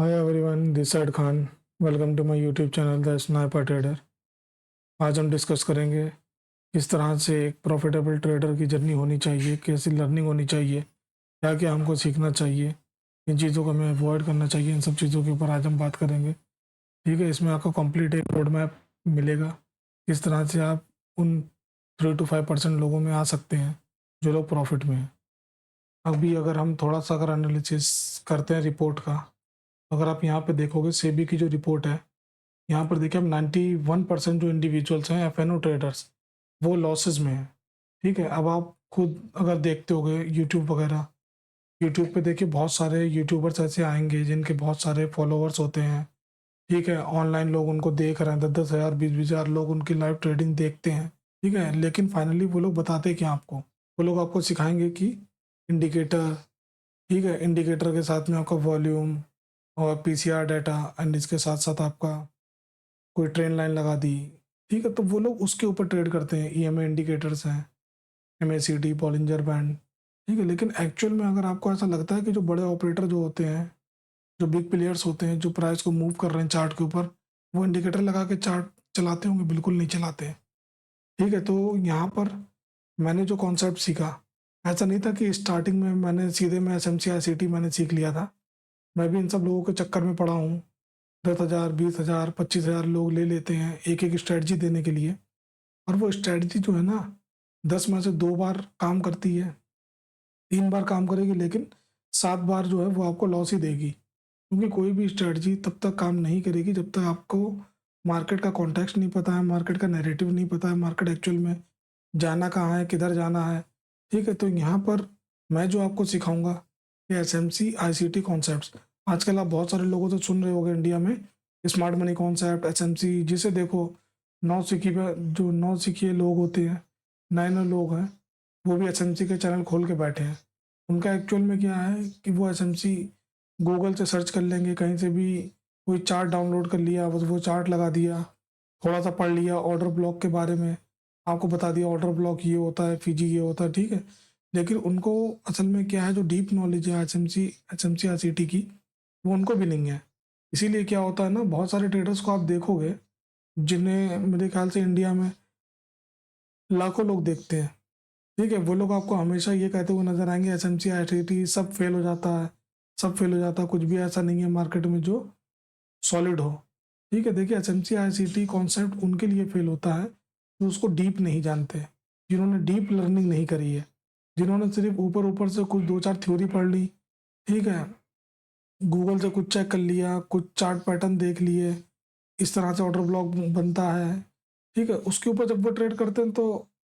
Hi everyone, this side Khan. Welcome to my YouTube channel the sniper trader. आज हम discuss करेंगे किस तरह से एक प्रॉफिटेबल ट्रेडर की जर्नी होनी चाहिए, कैसी लर्निंग होनी चाहिए, क्या क्या हमको सीखना चाहिए, इन चीज़ों को हमें अवॉइड करना चाहिए। इन सब चीज़ों के ऊपर आज हम बात करेंगे। ठीक है, इसमें आपको कंप्लीट एक रोड मैप मिलेगा किस तरह से आप उन 3 to 5% लोगों में आ सकते हैं जो लोग प्रॉफिट में हैं। अभी अगर हम थोड़ा सा अगर एनालिसिस करते हैं रिपोर्ट का, अगर आप यहाँ पे देखोगे सेबी की जो रिपोर्ट है, यहाँ पर देखिए, अब 91% जो इंडिविजुअल्स हैं एफ ट्रेडर्स, वो लॉसेस में हैं। ठीक है, अब आप खुद अगर देखते होगे यूट्यूब वगैरह, यूट्यूब पे देखिए बहुत सारे यूट्यूबर्स ऐसे आएंगे जिनके बहुत सारे फॉलोअर्स होते हैं। ठीक है, ऑनलाइन लोग उनको देख रहे हैं, 10-10 हज़ार 20-20 हज़ार लोग उनकी लाइव ट्रेडिंग देखते हैं। ठीक है, लेकिन फाइनली वो लोग बताते क्या आपको, वो लोग आपको सिखाएंगे कि इंडिकेटर, ठीक है, इंडिकेटर के साथ में आपका वॉल्यूम और पीसीआर डाटा एंड इसके साथ साथ आपका कोई ट्रेन लाइन लगा दी। ठीक है, तो वो लोग उसके ऊपर ट्रेड करते हैं। ईएमए इंडिकेटर्स हैं, एमएसीडी, बॉलिंजर बैंड। ठीक है, लेकिन एक्चुअल में अगर आपको ऐसा लगता है कि जो बड़े ऑपरेटर जो होते हैं, जो बिग प्लेयर्स होते हैं, जो प्राइस को मूव कर रहे हैं चार्ट के ऊपर, वो इंडिकेटर लगा के चार्ट चलाते होंगे? बिल्कुल नहीं चलाते हैं। ठीक है, तो यहाँ पर मैंने जो कॉन्सेप्ट सीखा, ऐसा नहीं था कि स्टार्टिंग में मैंने सीधे मैं S M C I C T मैंने सीख लिया था। मैं भी इन सब लोगों के चक्कर में पड़ा हूँ। 10,000 20,000 25,000 लोग ले लेते हैं एक एक स्ट्रेटजी देने के लिए, और वो स्ट्रेटजी जो है ना, 10 में से 2 बार काम करती है, 3 बार काम करेगी, लेकिन 7 बार जो है वो आपको लॉस ही देगी। क्योंकि कोई भी स्ट्रेटजी तब तक काम नहीं करेगी जब तक आपको मार्केट का कॉन्टेक्स्ट नहीं पता है, मार्केट का नैरेटिव नहीं पता है, मार्केट एक्चुअल में जाना कहाँ है, किधर जाना है। ठीक है, तो यहाँ पर मैं जो आपको सिखाऊंगा ये S M C I C T concept. आजकल आप बहुत सारे लोगों से सुन रहे होंगे इंडिया में, smart money concept, S M C, जिसे देखो नौ सीखी जो नौ सीखिए लोग होते हैं, नए नए लोग हैं, वो भी एस एम सी के चैनल खोल के बैठे हैं। उनका एक्चुअल में क्या है कि वो एस एम सी गूगल से सर्च कर लेंगे, कहीं से भी कोई चार्ट डाउनलोड कर लिया, बस वो चार्ट लगा दिया, थोड़ा सा पढ़ लिया ऑर्डर ब्लॉक के बारे में, आपको बता दिया ऑर्डर ब्लॉक ये होता है, फीजी ये होता है। ठीक है, लेकिन उनको असल में क्या है, जो डीप नॉलेज है H M C R C T की, वो उनको भी नहीं है। इसीलिए क्या होता है ना, बहुत सारे ट्रेडर्स को आप देखोगे जिन्हें मेरे ख्याल से इंडिया में लाखों लोग देखते हैं। ठीक है, वो लोग आपको हमेशा ये कहते हुए नजर आएंगे S M C I T T सब फेल हो जाता है, सब फेल हो जाता है, कुछ भी ऐसा नहीं है मार्केट में जो सॉलिड हो। ठीक है, देखिए S M C I C T concept उनके लिए फेल होता है जो उसको डीप नहीं जानते, जिन्होंने डीप लर्निंग नहीं करी है, जिन्होंने सिर्फ ऊपर ऊपर से कुछ 2-4 थ्योरी पढ़ ली। ठीक है, गूगल से कुछ चेक कर लिया, कुछ चार्ट पैटर्न देख लिए, इस तरह से ऑर्डर ब्लॉक बनता है। ठीक है, उसके ऊपर जब वो ट्रेड करते हैं तो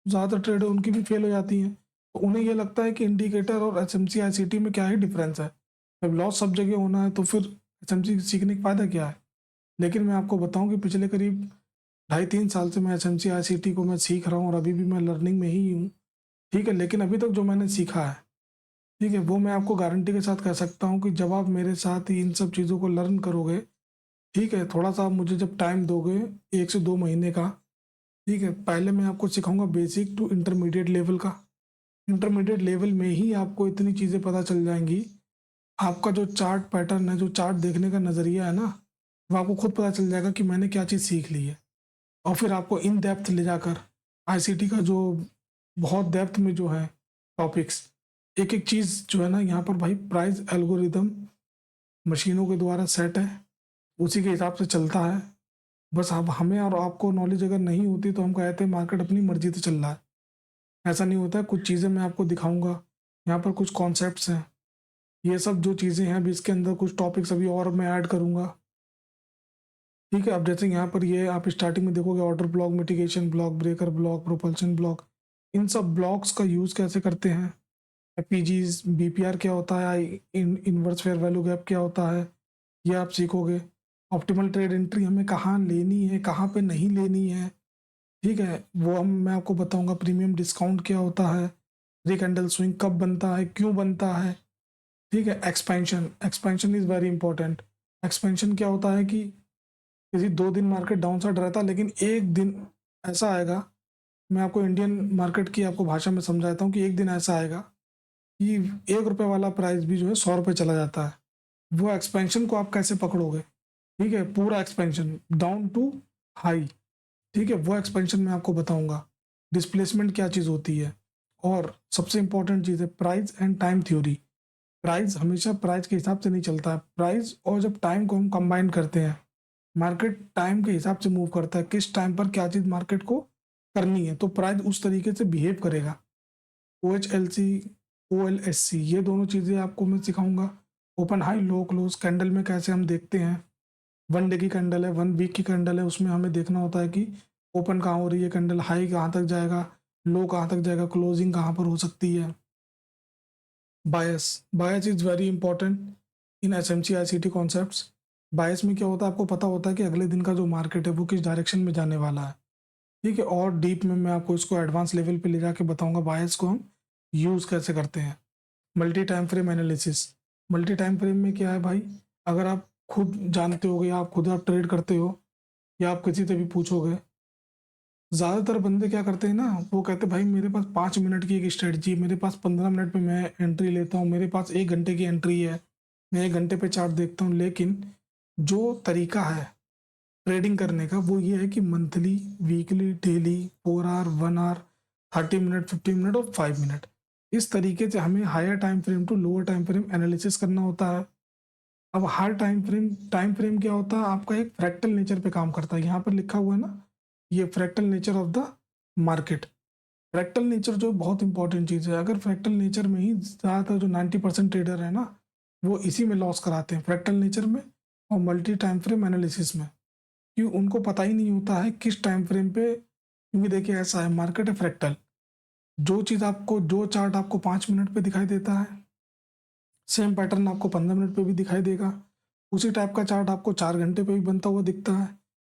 ज़्यादातर ट्रेड उनकी भी फेल हो जाती हैं। तो उन्हें ये लगता है कि इंडिकेटर और S M C I C T में क्या ही डिफरेंस है, जब लॉस सब जगह होना है तो फिर एस एम सी सीखने का फ़ायदा क्या है। लेकिन मैं आपको बताऊं कि पिछले करीब 2.5-3 साल से मैं S M C I C T को मैं सीख रहा हूँ, और अभी भी मैं लर्निंग में ही हूँ। ठीक है, लेकिन अभी तक जो मैंने सीखा है, ठीक है, वो मैं आपको गारंटी के साथ कह सकता हूँ कि जब आप मेरे साथ ही इन सब चीज़ों को लर्न करोगे, ठीक है, थोड़ा सा आप मुझे जब टाइम दोगे, 1 से 2 महीने का, ठीक है, पहले मैं आपको सिखाऊंगा बेसिक टू इंटरमीडिएट लेवल का। इंटरमीडिएट लेवल में ही आपको इतनी चीज़ें पता चल जाएंगी, आपका जो चार्ट पैटर्न है, जो चार्ट देखने का नज़रिया है ना, वो आपको खुद पता चल जाएगा कि मैंने क्या चीज़ सीख ली है। और फिर आपको इन डेप्थ ले जाकर आईसीटी का जो बहुत डेप्थ में जो है टॉपिक्स, एक एक चीज़ जो है ना, यहाँ पर भाई प्राइस एल्गोरिदम मशीनों के द्वारा सेट है, उसी के हिसाब से चलता है। बस अब हमें और आपको नॉलेज अगर नहीं होती तो हम कहते हैं मार्केट अपनी मर्जी से चल रहा है। ऐसा नहीं होता है, कुछ चीज़ें मैं आपको दिखाऊंगा, यहाँ पर कुछ कॉन्सेप्ट्स हैं, ये सब जो चीज़ें हैं अभी इसके अंदर कुछ टॉपिक्स अभी और मैं ऐड करूँगा। ठीक है, अब जैसे यहाँ पर ये आप स्टार्टिंग में देखोगे order block, mitigation block, breaker block, propulsion block, इन सब ब्लॉक्स का यूज़ कैसे करते हैं, पीजीज, बीपीआर क्या होता है, इनवर्स फेयर वैल्यू गैप क्या होता है, ये आप सीखोगे। ऑप्टिमल ट्रेड एंट्री हमें कहाँ लेनी है, कहाँ पे नहीं लेनी है, ठीक है, वो हम मैं आपको बताऊंगा। प्रीमियम डिस्काउंट क्या होता है, री कैंडल स्विंग कब बनता है, क्यों बनता है। ठीक है, expansion, expansion is very important. Expansion क्या होता है कि किसी 2 दिन मार्केट डाउन साइड रहता है, लेकिन एक दिन ऐसा आएगा, मैं आपको इंडियन मार्केट की आपको भाषा में समझाता हूँ कि एक दिन ऐसा आएगा कि 1 रुपये वाला प्राइस भी जो है 100 रुपये चला जाता है। वो एक्सपेंशन को आप कैसे पकड़ोगे, ठीक है, पूरा एक्सपेंशन डाउन टू हाई, ठीक है, वो एक्सपेंशन मैं आपको बताऊंगा। डिस्प्लेसमेंट क्या चीज़ होती है, और सबसे इंपॉर्टेंट चीज़ है price and time theory. Price हमेशा प्राइस के हिसाब से नहीं चलता है, प्राइस और जब टाइम को हम कंबाइन करते हैं, मार्केट टाइम के हिसाब से मूव करता है, किस टाइम पर क्या चीज़ मार्केट को करनी है, तो प्राइस उस तरीके से बिहेव करेगा। O H L C, O L S C, ये दोनों चीज़ें आपको मैं सिखाऊंगा। Open high low close candle में कैसे हम देखते हैं, 1 डे की कैंडल है, 1 वीक की कैंडल है, उसमें हमें देखना होता है कि ओपन कहाँ हो रही है कैंडल, हाई कहाँ तक जाएगा, लो कहाँ तक जाएगा, क्लोजिंग कहाँ पर हो सकती है। Bias, bias is very important in S M C I C T concept. Bias में क्या होता है, आपको पता होता है कि अगले दिन का जो मार्केट है वो किस डायरेक्शन में जाने वाला है, ठीक है, और डीप में मैं आपको इसको एडवांस लेवल पे ले जाके बताऊंगा बायस को हम यूज़ कैसे करते हैं। Multi time frame analysis, multi time frame में क्या है भाई, अगर आप खुद जानते हो या आप खुद आप ट्रेड करते हो या आप किसी से भी पूछोगे, ज़्यादातर बंदे क्या करते हैं ना, वो कहते हैं भाई मेरे पास 5 मिनट की एक स्ट्रेटजी, मेरे पास 15 मिनट में मैं एंट्री लेता हूँ, मेरे पास 1 घंटे की एंट्री है, मैं 1 घंटे पे चार्ट देखता हूँ। लेकिन जो तरीका है ट्रेडिंग करने का वो ये है कि monthly, weekly, daily, 4 hour, 1 hour, 30 minute, 15 minute और 5 मिनट, इस तरीके से हमें higher time frame to lower time frame analysis करना होता है। अब हर टाइम फ्रेम क्या होता है, आपका एक फ्रैक्टल नेचर पे काम करता है, यहाँ पर लिखा हुआ है ना, ये fractal nature of the market. Fractal nature जो बहुत इंपॉर्टेंट चीज़ है, अगर फ्रैक्टल नेचर में ही ज़्यादातर जो 90% ट्रेडर है ना, वो इसी में लॉस कराते हैं, फ्रैक्टल नेचर में और मल्टी टाइम फ्रेम एनालिसिस में, क्योंकि उनको पता ही नहीं होता है किस टाइम फ्रेम पे, क्योंकि देखिए ऐसा है, मार्केट है फ्रैक्टल, जो चार्ट आपको 5 मिनट पे दिखाई देता है, सेम पैटर्न आपको 15 मिनट पे भी दिखाई देगा। उसी टाइप का चार्ट आपको 4 घंटे पे भी बनता हुआ दिखता है,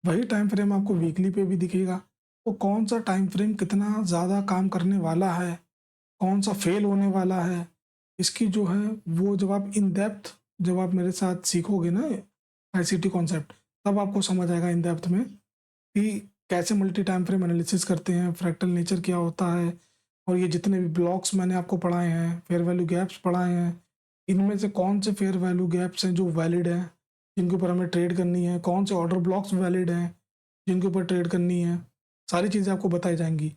वही टाइम फ्रेम आपको वीकली पे भी दिखेगा। तो कौन सा टाइम फ्रेम कितना ज़्यादा काम करने वाला है, कौन सा फेल होने वाला है, इसकी जो है वो जब आप इन डेप्थ, जब आप मेरे साथ सीखोगे ना आईसीटी कॉन्सेप्ट, तब आपको समझ आएगा इन डेप्थ में कि कैसे मल्टी टाइम फ्रेम एनालिसिस करते हैं, फ्रैक्टल नेचर क्या होता है, और ये जितने भी ब्लॉक्स मैंने आपको पढ़ाए हैं, फेयर वैल्यू गैप्स पढ़ाए हैं, इनमें से कौन से फेयर वैल्यू गैप्स हैं जो वैलिड हैं, जिनके ऊपर हमें ट्रेड करनी है, कौन से ऑर्डर ब्लॉक्स वैलिड हैं जिनके ऊपर ट्रेड करनी है, सारी चीज़ें आपको बताई जाएंगी।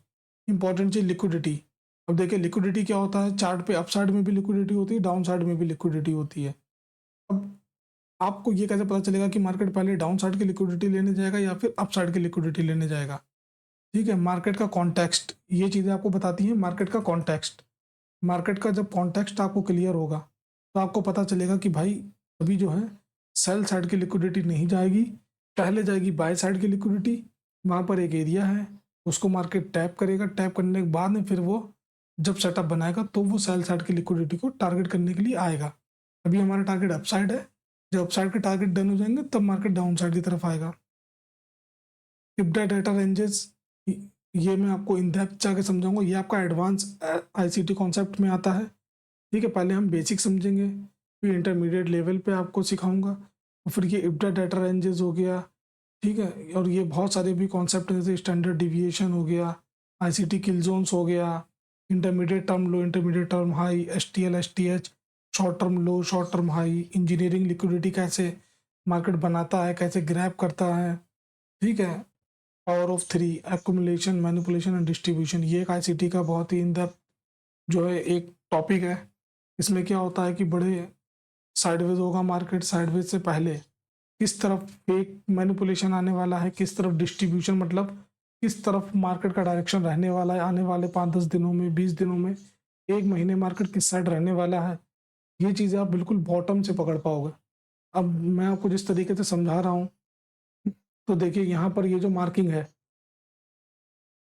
इंपॉर्टेंट चीज़ लिक्विडिटी। अब देखिए लिक्विडिटी क्या होता है, चार्ट पे अप साइड में भी लिक्विडिटी होती है, डाउन साइड में भी लिक्विडिटी होती है। अब आपको ये कैसे पता चलेगा कि मार्केट पहले डाउन साइड की लिक्विडिटी लेने जाएगा या फिर अप साइड की लिक्विडिटी लेने जाएगा, ठीक है, मार्केट का कॉन्टेक्स्ट ये चीज़ें आपको बताती हैं, मार्केट का कॉन्टेक्स्ट। मार्केट का जब कॉन्टेक्स्ट आपको क्लियर होगा तो आपको पता चलेगा कि भाई अभी जो है सेल साइड की लिक्विडिटी नहीं जाएगी, पहले जाएगी बाय साइड की लिक्विडिटी। वहाँ पर एक एरिया है, उसको मार्केट टैप करेगा, टैप करने के बाद में फिर वो जब सेटअप बनाएगा तो वो सेल साइड की लिक्विडिटी को टारगेट करने के लिए आएगा। अभी हमारा टारगेट अप साइड है, जब अप साइड के टारगेट डन हो जाएंगे तब मार्केट डाउन साइड की तरफ आएगा। इब्डा डाटा रेंजेस, ये मैं आपको इन डेप्थ जाके समझाऊंगा, ये आपका एडवांस आईसीटी कॉन्सेप्ट में आता है, ठीक है, पहले हम बेसिक समझेंगे, फिर इंटरमीडिएट लेवल पे आपको सिखाऊंगा, और फिर ये इब्डा डाटा रेंजेस हो गया, ठीक है, और ये बहुत सारे भी कॉन्सेप्ट हैं जैसे स्टैंडर्ड डिविएशन हो गया, आईसीटी किल जोन्स हो गया, इंटरमीडिएट टर्म लो, intermediate term high, STL, STH, short term लो, short term high, engineering liquidity कैसे मार्केट बनाता है, कैसे ग्रैब करता है, ठीक है, power of three, accumulation, manipulation and distribution, ये एक आईसीटी का बहुत ही इन डेप्थ जो है एक टॉपिक है। इसमें क्या होता है कि बड़े साइडवेज होगा मार्केट, साइडवेज से पहले किस तरफ फेक मैनिपुलेशन आने वाला है, किस तरफ डिस्ट्रीब्यूशन, मतलब किस तरफ मार्केट का डायरेक्शन रहने वाला है आने वाले 5-10 दिनों में, 20 दिनों में, 1 महीने मार्केट किस साइड रहने वाला है, ये चीज़ें आप बिल्कुल बॉटम से पकड़ पाओगे। अब मैं आपको जिस तरीके से समझा रहा हूँ, तो देखिए यहाँ पर ये जो मार्किंग है,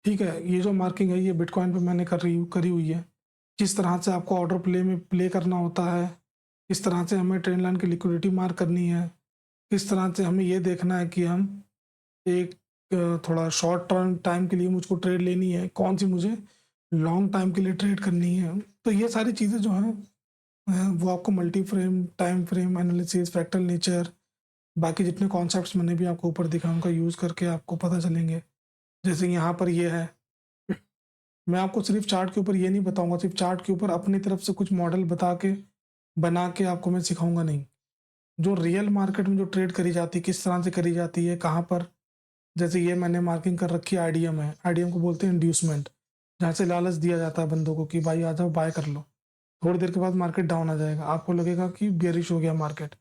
ठीक है, ये जो मार्किंग है ये बिटकॉइन पे मैंने करी हुई है, किस तरह से आपको ऑर्डर प्ले में प्ले करना होता है, किस तरह से हमें ट्रेंड लाइन की लिक्विडिटी मार्क करनी है, किस तरह से हमें ये देखना है कि हम एक थोड़ा शॉर्ट टर्म टाइम के लिए मुझको ट्रेड लेनी है, कौन सी मुझे लॉन्ग टाइम के लिए ट्रेड करनी है। तो ये सारी चीज़ें जो हैं वो आपको multi frame, time frame analysis, fractal nature, बाकी जितने कॉन्सेप्ट्स मैंने भी आपको ऊपर दिखा उनका यूज़ करके आपको पता चलेंगे। जैसे यहाँ पर ये है, मैं आपको सिर्फ चार्ट के ऊपर ये नहीं बताऊंगा, सिर्फ चार्ट के ऊपर अपनी तरफ से कुछ मॉडल बता के बना के आपको मैं सिखाऊंगा नहीं। जो रियल मार्केट में जो ट्रेड करी जाती है किस तरह से करी जाती है, कहाँ पर, जैसे ये मैंने मार्किंग कर रखी है आईडीएम है, आईडीएम को बोलते हैं इंड्यूसमेंट, जहाँ से लालच दिया जाता है बंदों को कि भाई आ जाओ बाय कर लो। थोड़ी देर के बाद मार्केट डाउन आ जाएगा, आपको लगेगा कि बेरिश हो गया मार्केट,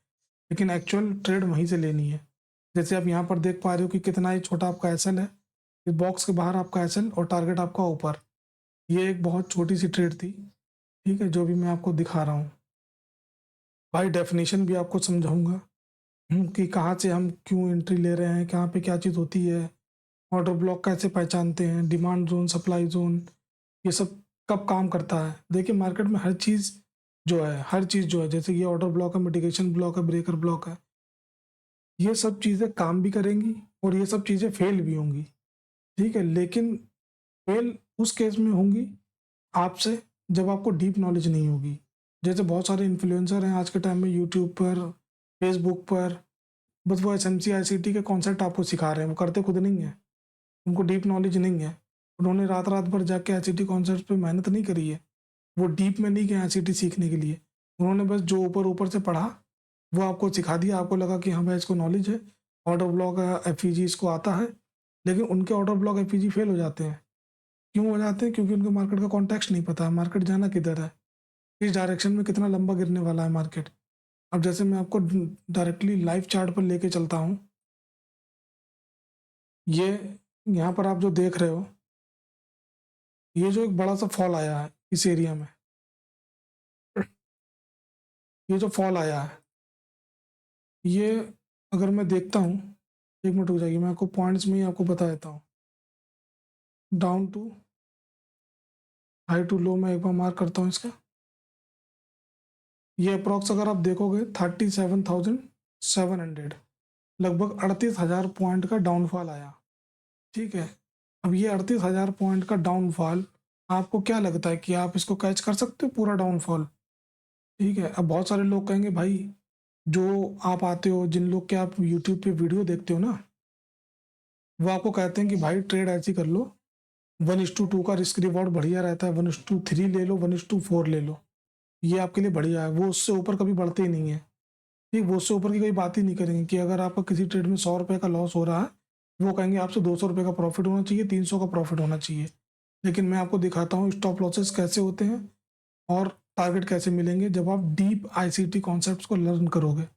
लेकिन एक्चुअल ट्रेड वहीं से लेनी है। जैसे आप यहाँ पर देख पा रहे हो कि कितना ही छोटा आपका एसएल है, इस बॉक्स के बाहर आपका एसएल और टारगेट आपका ऊपर। ये एक बहुत छोटी सी ट्रेड थी, ठीक है, जो भी मैं आपको दिखा रहा हूँ। भाई डेफिनेशन भी आपको समझाऊंगा कि कहाँ से हम क्यों एंट्री ले रहे हैं, कहाँ पे क्या चीज़ होती है, ऑर्डर ब्लॉक कैसे पहचानते हैं, डिमांड जोन, सप्लाई जोन, ये सब कब काम करता है। देखिए मार्केट में हर चीज़ जो है, हर चीज़ जो है, जैसे ये ऑर्डर ब्लॉक है, मिटिगेशन ब्लॉक है, ब्रेकर ब्लॉक है, ये सब चीज़ें काम भी करेंगी और ये सब चीज़ें फेल भी होंगी, ठीक है। लेकिन फेल उस केस में होंगी आपसे जब आपको डीप नॉलेज नहीं होगी। जैसे बहुत सारे इन्फ्लुएंसर हैं आज के टाइम में यूट्यूब पर, फेसबुक पर, बस वो एसएमसी आईसीटी के कॉन्सेप्ट आपको सिखा रहे हैं, वो करते खुद नहीं है, उनको डीप नॉलेज नहीं है। उन्होंने रात रात भर जाके आईसीटी कॉन्सेप्ट पे मेहनत नहीं करी है, वो डीप में नहीं गए आईसीटी सीखने के लिए। उन्होंने बस जो ऊपर ऊपर से पढ़ा वो आपको सिखा दिया, आपको लगा कि हाँ भाई इसको नॉलेज है, ऑर्डर ब्लॉक एफईजी इसको आता है, लेकिन उनके ऑर्डर ब्लॉक एफईजी फेल हो जाते हैं। क्यों हो जाते हैं? क्योंकि उनको मार्केट का कॉन्टेक्स्ट नहीं पता है, मार्केट जाना किधर है, इस डायरेक्शन में कितना लंबा गिरने वाला है मार्केट। अब जैसे मैं आपको डायरेक्टली लाइव चार्ट पर लेके चलता हूँ, ये यहाँ पर आप जो देख रहे हो, ये जो एक बड़ा सा फॉल आया है इस एरिया में, ये जो फॉल आया है, ये अगर मैं देखता हूँ, एक मिनट हो जाएगी, मैं आपको पॉइंट्स में ही आपको बता देता हूँ। Down to high to low मैं एक बार मार्क करता हूँ इसका। ये अप्रॉक्स अगर आप देखोगे 37,700, लगभग 38,000 पॉइंट का डाउनफॉल आया, ठीक है। अब ये 38,000 पॉइंट का डाउनफॉल, आपको क्या लगता है कि आप इसको कैच कर सकते हो पूरा डाउनफॉल? ठीक है। अब बहुत सारे लोग कहेंगे भाई, जो आप आते हो, जिन लोग के आप यूट्यूब पे वीडियो देखते हो ना, वो आपको कहते हैं कि भाई ट्रेड ऐसी कर लो, 1:2 का रिस्क रिवॉर्ड बढ़िया रहता है, 1:3 ले लो, 1:4 ले लो, ये आपके लिए बढ़िया है। वो उससे ऊपर कभी बढ़ते ही नहीं है, ठीक। वो उससे ऊपर की कोई बात ही नहीं करेंगे कि अगर आपका किसी ट्रेड में 100 रुपये का लॉस हो रहा है, वो कहेंगे आपसे 200 रुपये का प्रॉफिट होना चाहिए, 300 का प्रॉफिट होना चाहिए। लेकिन मैं आपको दिखाता हूँ स्टॉप लॉसेस कैसे होते हैं और टारगेट कैसे मिलेंगे जब आप डीप आईसीटी कॉन्सेप्ट्स को लर्न करोगे।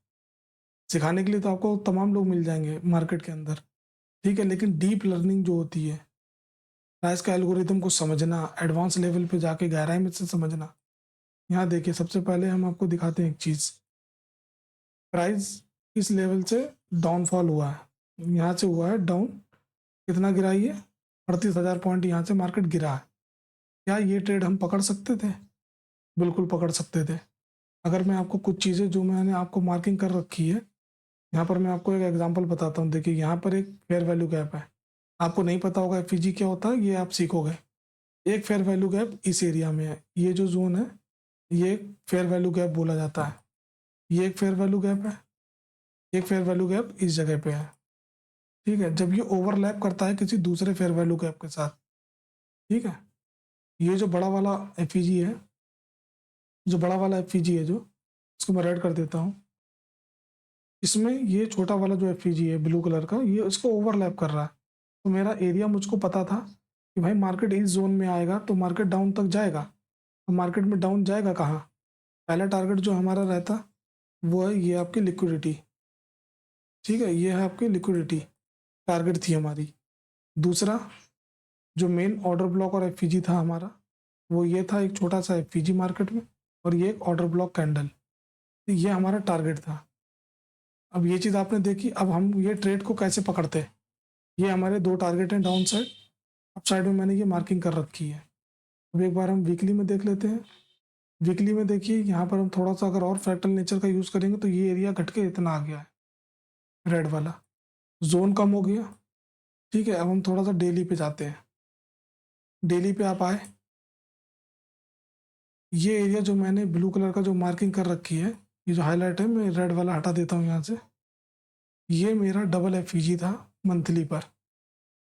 सिखाने के लिए तो आपको तमाम लोग मिल जाएंगे मार्केट के अंदर, ठीक है, लेकिन डीप लर्निंग जो होती है, प्राइस का एल्गोरिदम को समझना, एडवांस लेवल पे जाके गहराई में से समझना। यहाँ देखिए सबसे पहले हम आपको दिखाते हैं एक चीज़, प्राइस इस लेवल से डाउनफॉल हुआ है, यहाँ से हुआ है डाउन, कितना गिरा ये, 38,000 पॉइंट यहाँ से मार्केट गिरा है। क्या ये ट्रेड हम पकड़ सकते थे? बिल्कुल पकड़ सकते थे। अगर मैं आपको कुछ चीज़ें जो मैंने आपको मार्किंग कर रखी है, यहाँ पर मैं आपको एक एग्जांपल बताता हूँ। देखिए यहाँ पर एक फेयर वैल्यू गैप है, आपको नहीं पता होगा एफईजी क्या होता है, ये आप सीखोगे। एक फेयर वैल्यू गैप इस एरिया में है, ये जो जोन है ये एक फेयर वैल्यू गैप बोला जाता है। ये एक फेयर वैल्यू गैप है, एक फेयर वैल्यू गैप इस जगह पे है, ठीक है। जब ये ओवरलैप करता है किसी दूसरे फेयर वैल्यू गैप के साथ, ठीक है, ये जो बड़ा वाला एफईजी है, जो बड़ा वाला एफईजी है जो, इसको मैं रेड कर देता हूँ, इसमें ये छोटा वाला जो एफईजी है ब्लू कलर का, ये इसको ओवरलैप कर रहा है। तो मेरा एरिया मुझको पता था कि भाई मार्केट इस जोन में आएगा तो मार्केट डाउन तक जाएगा। तो मार्केट में डाउन जाएगा कहाँ? पहला टारगेट जो हमारा रहता वो है ये आपकी लिक्विडिटी, ठीक है, ये है आपकी लिक्विडिटी, टारगेट थी हमारी। दूसरा जो मेन ऑर्डर ब्लॉक और एफईजी था हमारा, वो ये था एक छोटा सा एफईजी मार्केट में, और ये एक ऑर्डर ब्लॉक कैंडल, तो ये हमारा टारगेट था। अब ये चीज़ आपने देखी, अब हम ये ट्रेड को कैसे पकड़ते हैं। ये हमारे दो टारगेट हैं, डाउन साइड, अप साइड में मैंने ये मार्किंग कर रखी है। अब एक बार हम वीकली में देख लेते हैं। वीकली में देखिए यहाँ पर हम थोड़ा सा अगर और फ्रैक्टल नेचर का यूज़ करेंगे तो ये एरिया घट के इतना आ गया है, रेड वाला जोन कम हो गया, ठीक है। अब हम थोड़ा सा डेली पे जाते हैं। डेली पे आप आए, ये एरिया जो मैंने ब्लू कलर का जो मार्किंग कर रखी है, ये जो हाईलाइट है, मैं रेड वाला हटा देता हूँ यहाँ से, ये मेरा डबल एफईजी था मंथली पर,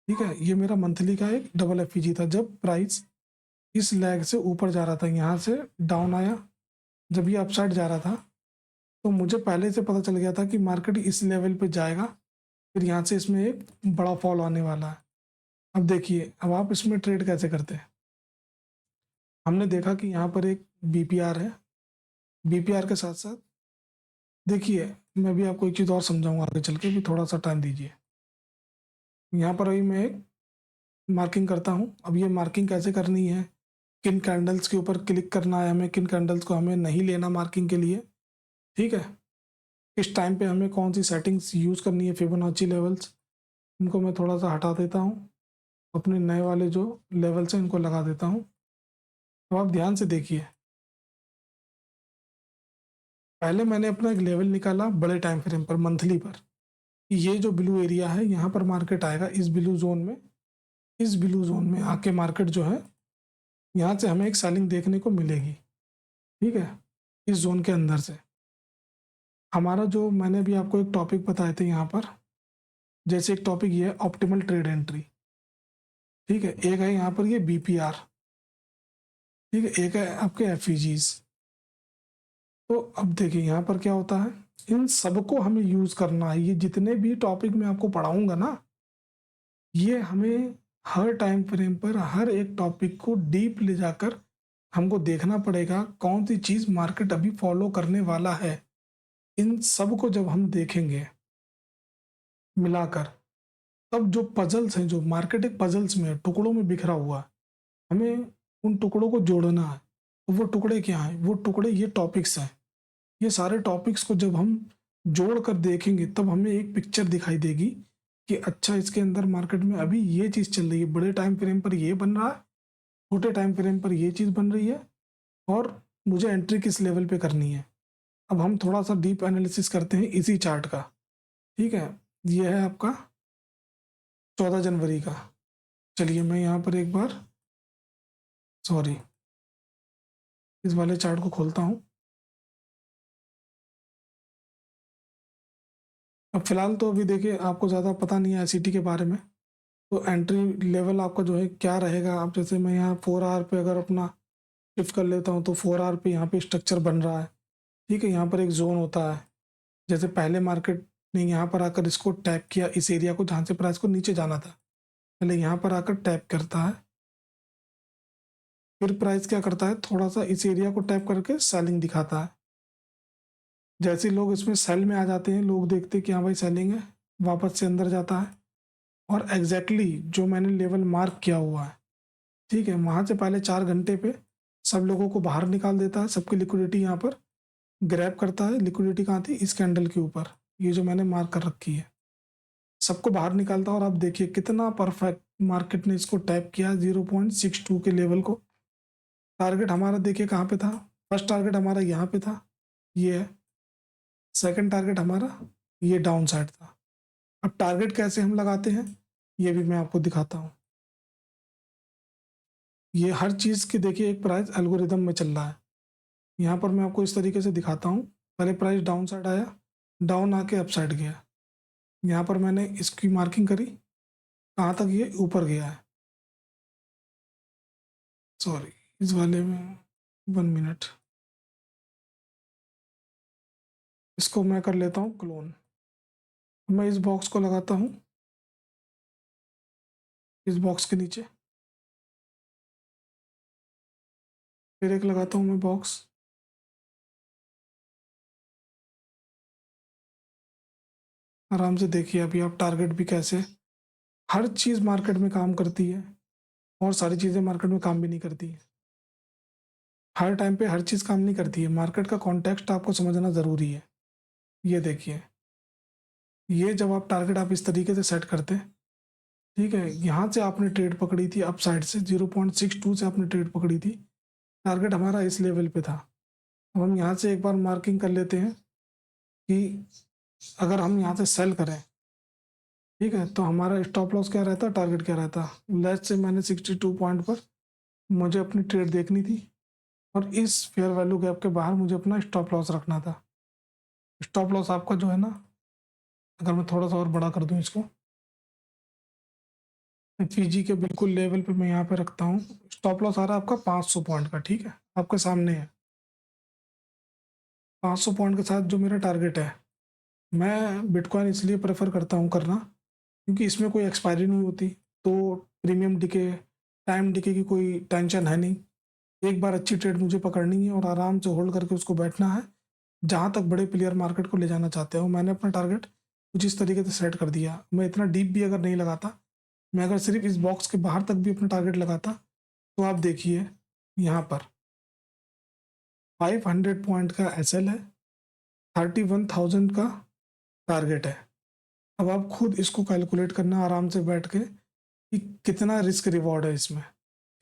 ठीक है। ये मेरा मंथली का एक डबल एफईजी था जब प्राइस इस लेग से ऊपर जा रहा था, यहाँ से डाउन आया, जब ये अपसाइड जा रहा था, तो मुझे पहले से पता चल गया था कि मार्केट इस लेवल पे जाएगा, फिर यहाँ से इसमें एक बड़ा फॉल आने वाला है। अब देखिए, अब आप इसमें ट्रेड कैसे करते हैं। हमने देखा कि यहाँ पर एक बीपीआर है, बीपीआर के साथ साथ देखिए, मैं भी आपको एक चीज़ और समझाऊंगा आगे चल के, भी थोड़ा सा टाइम दीजिए। यहाँ पर अभी मैं एक मार्किंग करता हूँ। अब ये मार्किंग कैसे करनी है, किन कैंडल्स के ऊपर क्लिक करना है हमें, किन कैंडल्स को हमें नहीं लेना मार्किंग के लिए, ठीक है। इस टाइम पे हमें कौन सी सेटिंग्स यूज़ करनी है, फिबोनाची लेवल्स, इनको मैं थोड़ा सा हटा देता हूँ, अपने नए वाले जो लेवल्स हैं इनको लगा देता हूँ। तो आप ध्यान से देखिए, पहले मैंने अपना एक लेवल निकाला बड़े टाइम फ्रेम पर, मंथली पर। ये जो ब्लू एरिया है यहाँ पर मार्केट आएगा, इस ब्लू जोन में, इस ब्लू जोन में आके मार्केट जो है यहाँ से हमें एक सेलिंग देखने को मिलेगी, ठीक है। इस जोन के अंदर से हमारा जो मैंने भी आपको एक टॉपिक बताए थे यहाँ पर, जैसे एक टॉपिक ये है ऑप्टिमल ट्रेड एंट्री, ठीक है। एक है यहाँ पर ये बीपीआर, ठीक है, एक है आपके एफईजीज। तो अब देखिए यहाँ पर क्या होता है, इन सबको हमें यूज करना है। ये जितने भी टॉपिक मैं आपको पढ़ाऊंगा ना, ये हमें हर टाइम फ्रेम पर हर एक टॉपिक को डीप ले जाकर हमको देखना पड़ेगा कौन सी चीज मार्केट अभी फॉलो करने वाला है। इन सब को जब हम देखेंगे मिलाकर, तब जो पजल्स हैं, जो मार्केट एक पजल्स में टुकड़ों में बिखरा हुआ है, हमें उन टुकड़ों को जोड़ना है। तो वो टुकड़े क्या हैं, वो टुकड़े ये टॉपिक्स हैं। ये सारे टॉपिक्स को जब हम जोड़ कर देखेंगे तब हमें एक पिक्चर दिखाई देगी कि अच्छा, इसके अंदर मार्केट में अभी ये चीज़ चल रही है, बड़े टाइम फ्रेम पर ये बन रहा है, छोटे टाइम फ्रेम पर ये चीज़ बन रही है, और मुझे एंट्री किस लेवल पे करनी है। अब हम थोड़ा सा डीप एनालिसिस करते हैं इसी चार्ट का, ठीक है। ये है आपका 14 जनवरी का। चलिए मैं यहाँ पर एक बार, सॉरी, इस वाले चार्ट को खोलता हूँ। अब फिलहाल तो अभी देखिए आपको ज़्यादा पता नहीं है आईसीटी के बारे में, तो एंट्री लेवल आपका जो है क्या रहेगा। अब जैसे मैं यहाँ 4 आवर पे अगर अपना शिफ्ट कर लेता हूँ, तो 4 आवर पे यहाँ पे स्ट्रक्चर बन रहा है, ठीक है। यहाँ पर एक जोन होता है, जैसे पहले मार्केट ने यहाँ पर आकर इसको टैप किया, इस एरिया को जहाँ से प्राइस को नीचे जाना था, पहले यहाँ पर आकर टैप करता है, फिर प्राइस क्या करता है, थोड़ा सा इस एरिया को टैप करके सेलिंग दिखाता है। जैसे लोग इसमें सेल में आ जाते हैं, लोग देखते हैं कि हाँ भाई सेलिंग है, वापस से अंदर जाता है, और एग्जैक्टली जो मैंने लेवल मार्क किया हुआ है, ठीक है, वहाँ से पहले 4 घंटे पे सब लोगों को बाहर निकाल देता है, सबकी लिक्विडिटी यहाँ पर ग्रैब करता है। लिक्विडिटी कहाँ थी, इस कैंडल के ऊपर, ये जो मैंने मार्क कर रखी है, सबको बाहर निकालता है। और आप देखिए कितना परफेक्ट मार्केट ने इसको टैप किया 0.62 के लेवल को। टारगेट हमारा देखिए कहाँ पे था, फर्स्ट टारगेट हमारा यहाँ पे था, ये है। सेकंड टारगेट हमारा ये डाउन साइड था। अब टारगेट कैसे हम लगाते हैं, ये भी मैं आपको दिखाता हूँ। ये हर चीज़ की देखिए एक प्राइस एल्गोरिदम में चल रहा है। यहाँ पर मैं आपको इस तरीके से दिखाता हूँ। पहले प्राइस डाउन साइड आया, डाउन आके अप साइड गया, यहाँ पर मैंने इसकी मार्किंग करी, कहाँ तक ये ऊपर गया है, सॉरी, इस वाले में 1 मिनट, इसको मैं कर लेता हूँ क्लोन। मैं इस बॉक्स को लगाता हूँ, इस बॉक्स के नीचे फिर एक लगाता हूँ मैं बॉक्स। आराम से देखिए अभी आप टारगेट भी कैसे, हर चीज़ मार्केट में काम करती है और सारी चीज़ें मार्केट में काम भी नहीं करती है। हर टाइम पे हर चीज़ काम नहीं करती है, मार्केट का कॉन्टेक्स्ट आपको समझना ज़रूरी है। ये देखिए, ये जब आप टारगेट आप इस तरीके से सेट करते हैं, ठीक है, यहाँ से आपने ट्रेड पकड़ी थी अप साइड से, 0.62 से आपने ट्रेड पकड़ी थी, टारगेट हमारा इस लेवल पे था। अब हम यहाँ से एक बार मार्किंग कर लेते हैं कि अगर हम यहाँ से सेल करें, ठीक है, तो हमारा स्टॉप लॉस क्या रहता, टारगेट क्या रहता। लेट्स से मैंने 62 पॉइंट पर मुझे अपनी ट्रेड देखनी थी, और इस फेयर वैल्यू गैप के बाहर मुझे अपना स्टॉप लॉस रखना था। स्टॉप लॉस आपका जो है ना, अगर मैं थोड़ा सा और बड़ा कर दूं इसको, पीजी के बिल्कुल लेवल पे मैं यहाँ पे रखता हूँ। स्टॉप लॉस आ रहा है आपका 500 पॉइंट का, ठीक है, आपके सामने है। 500 पॉइंट के साथ जो मेरा टारगेट है, मैं बिटकॉइन इसलिए प्रेफर करता हूँ करना क्योंकि इसमें कोई एक्सपायरी नहीं होती, तो प्रीमियम डिके, टाइम डिके की कोई टेंशन है नहीं। एक बार अच्छी ट्रेड मुझे पकड़नी है और आराम से होल्ड करके उसको बैठना है जहाँ तक बड़े प्लेयर मार्केट को ले जाना चाहते हो। मैंने अपना टारगेट कुछ इस तरीके से सेट कर दिया। मैं इतना डीप भी अगर नहीं लगाता, मैं अगर सिर्फ इस बॉक्स के बाहर तक भी अपना टारगेट लगाता, तो आप देखिए यहाँ पर 500 पॉइंट का एसएल है, 31,000 का टारगेट है। अब आप खुद इसको कैलकुलेट करना आराम से बैठ के कि कितना रिस्क रिवॉर्ड है इसमें।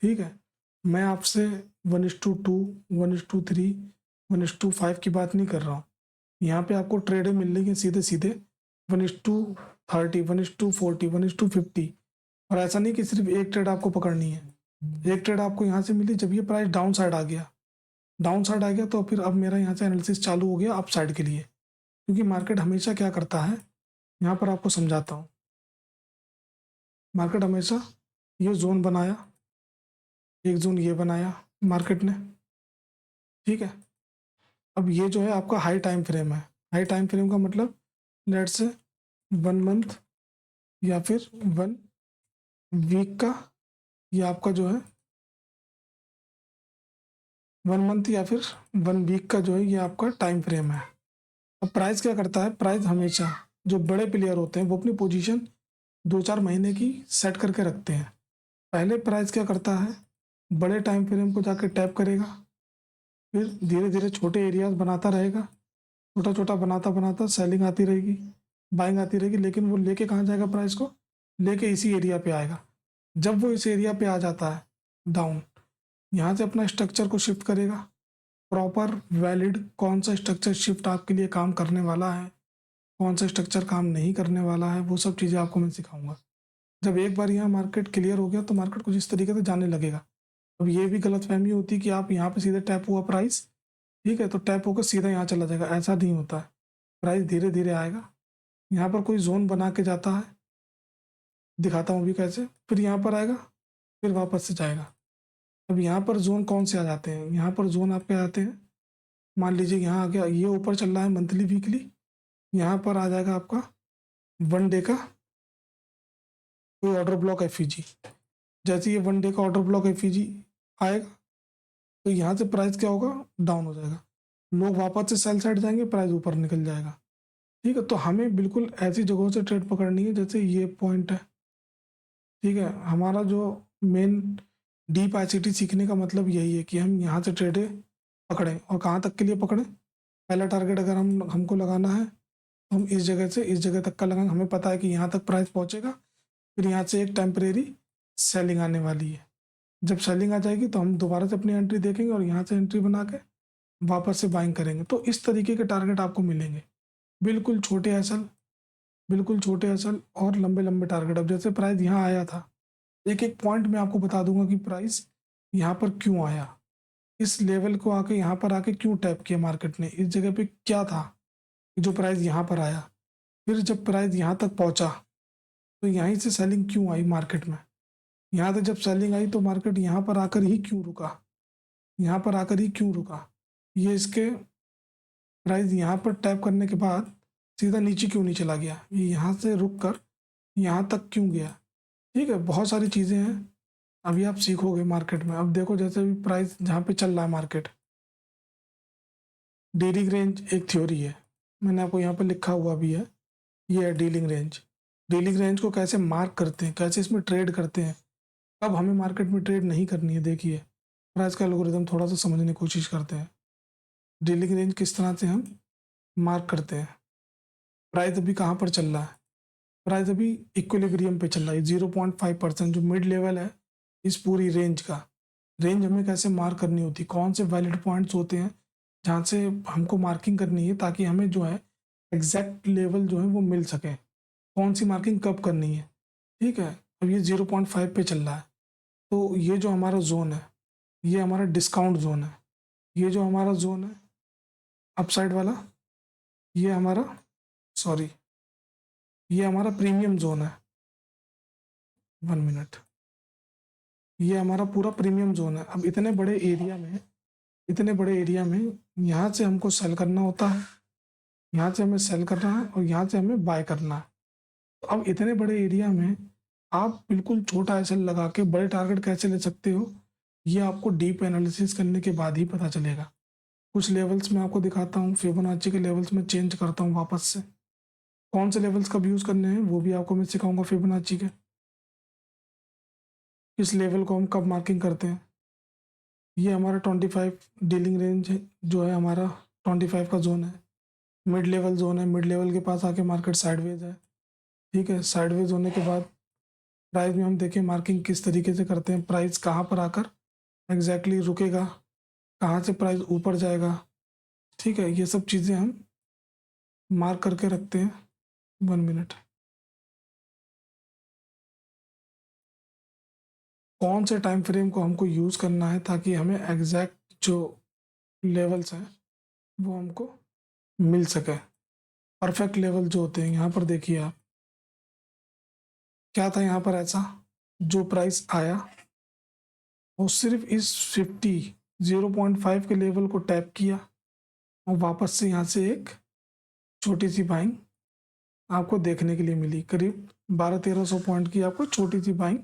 ठीक है, मैं आपसे 1:2, 1:3, 1:5 की बात नहीं कर रहा हूँ। यहाँ पे आपको ट्रेडें मिल रही हैं सीधे सीधे 1:30, 1:40, 1:50। और ऐसा नहीं कि सिर्फ एक ट्रेड आपको पकड़नी है। एक ट्रेड आपको यहाँ से मिली जब ये प्राइस डाउन साइड आ गया, डाउन साइड आ गया तो फिर अब मेरा यहाँ से एनालिसिस चालू हो गया अप साइड के लिए। क्योंकि मार्केट हमेशा क्या करता है, यहाँ पर आपको समझाता हूँ। मार्केट हमेशा ये जोन बनाया, एक जोन ये बनाया मार्केट ने, ठीक है। अब ये जो है आपका हाई टाइम फ्रेम है। हाई टाइम फ्रेम का मतलब लेट से 1 मंथ या फिर 1 वीक का, ये आपका जो है 1 मंथ या फिर 1 वीक का जो है ये आपका टाइम फ्रेम है। अब प्राइस क्या करता है, प्राइस हमेशा जो बड़े प्लेयर होते हैं वो अपनी पोजीशन 2-4 महीने की सेट करके रखते हैं। पहले प्राइस क्या करता है, बड़े टाइम फ्रेम को जाके टैप करेगा, फिर धीरे धीरे छोटे एरियाज बनाता रहेगा, छोटा छोटा बनाता बनाता सेलिंग आती रहेगी, बाइंग आती रहेगी, लेकिन वो लेके कहाँ जाएगा प्राइस को, लेके इसी एरिया पे आएगा। जब वो इस एरिया पे आ जाता है डाउन, यहाँ से अपना स्ट्रक्चर को शिफ्ट करेगा। प्रॉपर वैलिड कौन सा स्ट्रक्चर शिफ्ट आपके लिए काम करने वाला है, कौन सा स्ट्रक्चर काम नहीं करने वाला है, वो सब चीज़ें आपको मैं सिखाऊंगा। जब एक बार यहाँ मार्केट क्लियर हो गया तो मार्केट कुछ इस तरीके से जाने लगेगा। अब ये भी गलतफहमी होती है कि आप यहाँ पे सीधे टैप हुआ प्राइस, ठीक है, तो टैप होकर सीधा यहाँ चला जाएगा, ऐसा नहीं होता है। प्राइस धीरे धीरे आएगा, यहाँ पर कोई जोन बना के जाता है, दिखाता हूँ अभी कैसे, फिर यहाँ पर आएगा, फिर वापस से जाएगा। अब यहाँ पर जोन कौन से आ जाते हैं, यहाँ पर जोन आपके आते हैं, मान लीजिए यहाँ आ गया, ये ऊपर चल रहा है मंथली वीकली, यहाँ पर आ जाएगा आपका 1 डे का कोई ऑर्डर ब्लॉक एफईजी। जैसे ये 1 डे का ऑर्डर ब्लॉक एफईजी आएगा तो यहाँ से प्राइस क्या होगा, डाउन हो जाएगा, लोग वापस से सेल साइड जाएंगे, प्राइस ऊपर निकल जाएगा। ठीक है, तो हमें बिल्कुल ऐसी जगहों से ट्रेड पकड़नी है जैसे ये पॉइंट है। ठीक है, हमारा जो मेन डीप आईसीटी सीखने का मतलब यही है कि हम यहाँ से ट्रेडें पकड़ें, और कहाँ तक के लिए पकड़ें। पहला टारगेट अगर हमको लगाना है तो हम इस जगह से इस जगह तक का लगाएंगे, हमें पता है कि यहाँ तक प्राइस पहुँचेगा, फिर यहाँ से एक टेम्परेरी सेलिंग आने वाली है। जब सेलिंग आ जाएगी तो हम दोबारा से अपनी एंट्री देखेंगे और यहाँ से एंट्री बना के वापस से बाइंग करेंगे। तो इस तरीके के टारगेट आपको मिलेंगे, बिल्कुल छोटे एसल, बिल्कुल छोटे एसल और लंबे लंबे टारगेट। अब जैसे प्राइस यहाँ आया था, एक एक पॉइंट में आपको बता दूंगा कि प्राइस यहाँ पर क्यों आया, इस लेवल को आके यहाँ पर आके क्यों टैप किया मार्केट ने, इस जगह पे क्या था जो प्राइस यहाँ पर आया, फिर जब प्राइस यहाँ तक पहुँचा तो यहीं से सेलिंग क्यों आई मार्केट में, यहाँ तक जब सेलिंग आई तो मार्केट यहाँ पर आकर ही क्यों रुका, यहाँ पर आकर ही क्यों रुका, ये इसके प्राइस यहाँ पर टैप करने के बाद सीधा नीचे क्यों नहीं चला गया, ये यहाँ से रुक कर यहाँ तक क्यों गया। ठीक है, बहुत सारी चीज़ें हैं, अभी आप सीखोगे मार्केट में। अब देखो जैसे भी प्राइस जहाँ पे चल रहा है मार्केट, डीलिंग रेंज एक थ्योरी है, मैंने आपको यहाँ पर लिखा हुआ भी है, ये है डीलिंग रेंज। डीलिंग रेंज को कैसे मार्क करते हैं, कैसे इसमें ट्रेड करते हैं, कब हमें मार्केट में ट्रेड नहीं करनी है, देखिए प्राइस का एल्गोरिथम थोड़ा सा समझने की कोशिश करते हैं। डीलिंग रेंज किस तरह से हम मार्क करते हैं। प्राइस अभी कहाँ पर चल रहा है, प्राइस अभी इक्विलिब्रियम पे चल रहा है, 0.5% जो मिड लेवल है इस पूरी रेंज का। रेंज हमें कैसे मार्क करनी होती है, कौन से वैलिड पॉइंट्स होते हैं जहाँ से हमको मार्किंग करनी है ताकि हमें जो है एग्जैक्ट लेवल जो है वो मिल सके, कौन सी मार्किंग कब करनी है। ठीक है, अब ये 0.5 पे चल रहा है, तो ये जो हमारा जोन है ये हमारा डिस्काउंट जोन है, ये जो हमारा जोन है अपसाइड वाला, ये हमारा, सॉरी, ये हमारा प्रीमियम जोन है। 1 मिनट, ये हमारा पूरा प्रीमियम जोन है। अब इतने बड़े एरिया में इतने बड़े एरिया में यहाँ से हमको सेल करना होता है, यहाँ से हमें सेल करना है और यहाँ से हमें बाय करना है। तो अब इतने बड़े एरिया में आप बिल्कुल छोटा एसएल लगा के बड़े टारगेट कैसे ले सकते हो, ये आपको डीप एनालिसिस करने के बाद ही पता चलेगा। कुछ लेवल्स मैं आपको दिखाता हूँ, फिबोनाची के लेवल्स में चेंज करता हूँ वापस से। कौन से लेवल्स कब यूज़ करने हैं वो भी आपको मैं सिखाऊंगा फिबोनाची के, किस लेवल को हम कब मार्किंग करते हैं। ये हमारा 25 डीलिंग रेंज है, जो है हमारा 25 का जोन है, मिड लेवल जोन है। मिड लेवल के पास आके मार्केट साइडवेज है, ठीक है। साइडवेज होने के बाद प्राइस में हम देखें मार्किंग किस तरीके से करते हैं, प्राइस कहाँ पर आकर एग्जैक्टली रुकेगा, कहाँ से प्राइस ऊपर जाएगा, ठीक है। ये सब चीज़ें हम मार्क करके रखते हैं। 1 मिनट। कौन से टाइम फ्रेम को हमको यूज़ करना है ताकि हमें एग्जैक्ट जो लेवल्स हैं वो हमको मिल सके। परफेक्ट लेवल जो होते हैं, यहाँ पर देखिए आप, क्या था यहाँ पर ऐसा, जो प्राइस आया वो सिर्फ इस 0.5 के लेवल को टैप किया और वापस से यहाँ से एक छोटी सी बाइंग आपको देखने के लिए मिली, करीब 1200-1300 पॉइंट की आपको छोटी सी बाइंग